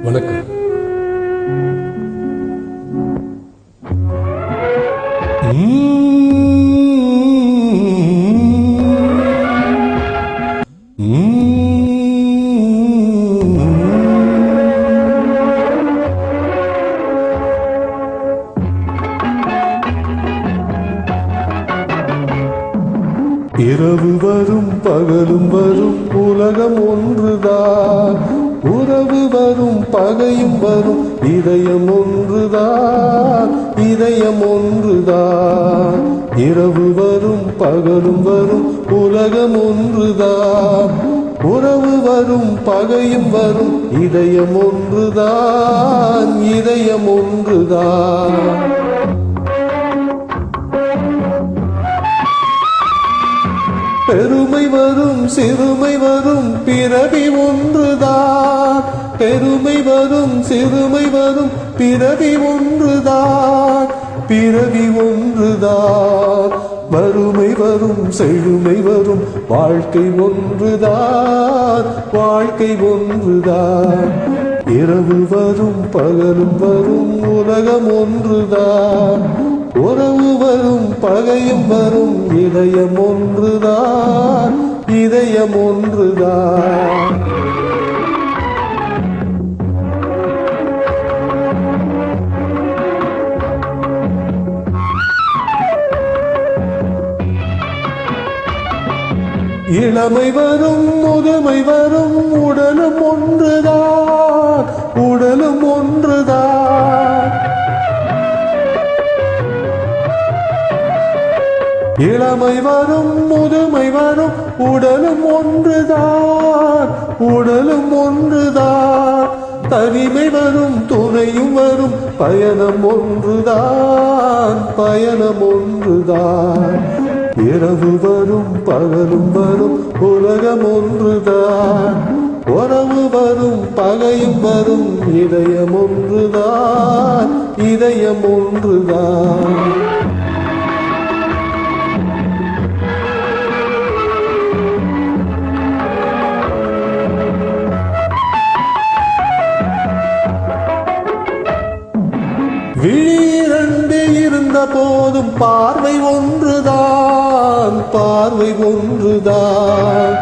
வணக்கம். இரவு வரும் பகலும் வரும் உலகம் ஒன்றுதான், உறவு வரும் பகையும் வரும் இதயம் ஒன்றுதான், இதயம் ஒன்றுதான். இரவு வரும் பகலும் வரும் உலகம் ஒன்றுதான், உறவு வரும் பகையும் வரும் இதயம் ஒன்றுதான், இதயம் ஒன்றுதான். பெருமை வரும் சிறுமை வரும் பிறவி ஒன்றுதான், பெருமை வரும் சிறுமை வரும் பிறவி ஒன்றுதான், பிறவி ஒன்றுதான். வறுமை வரும் செழுமை வரும் வாழ்க்கை ஒன்றுதான், வாழ்க்கை ஒன்றுதான். இரவு வரும் பகலும் வரும் உலகம் ஒன்றுதான், உறவு வரும் பகையும் வரும் இதயம் ஒன்றுதான், இதயம் ஒன்றுதான். இளமை வரும் முதுமை வரும் உடலும் ஒன்றுதான், உடலும் ஒன்றுதான். இளமை வரும் முதுமை வரும் உடலும் ஒன்றுதான், உடலும் ஒன்றுதான். தனிமை வரும் துணையும் வரும் பயணம் ஒன்றுதான், பயணம் ஒன்றுதான். இரவு வரும் பகலும் வரும் உலகம் ஒன்றுதான், உறவு வரும் பகையும் வரும் இதயம் ஒன்றுதான், இதயம் ஒன்றுதான். விழிரண்டு இருந்த போதும் பார்வை ஒன்றுதான், பார்வை ஒன்றுதான்.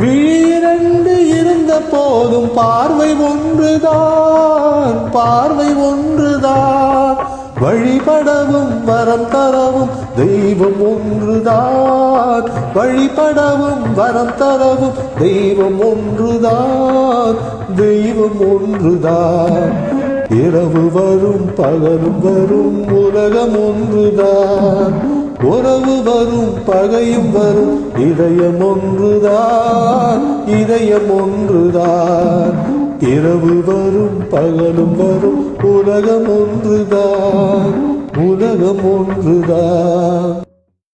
விழிரண்டு இருந்த போதும் பார்வை ஒன்றுதான், பார்வை ஒன்றுதான். வழிபடவும் வரம் தரவும் தெய்வம் ஒன்றுதான், வழிபடவும் வரம் தரவும் தெய்வம் ஒன்றுதான், தெய்வம் ஒன்றுதான். இரவு வரும் பகலும் வரும் உலகம் ஒன்றுதான், உறவு வரும் பகையும் வரும் இதயம் ஒன்றுதான், இதயம் ஒன்றுதான். இரவு வரும் பகலும் வரும் உலகம் ஒன்றுதான், உலகம் ஒன்றுதான்.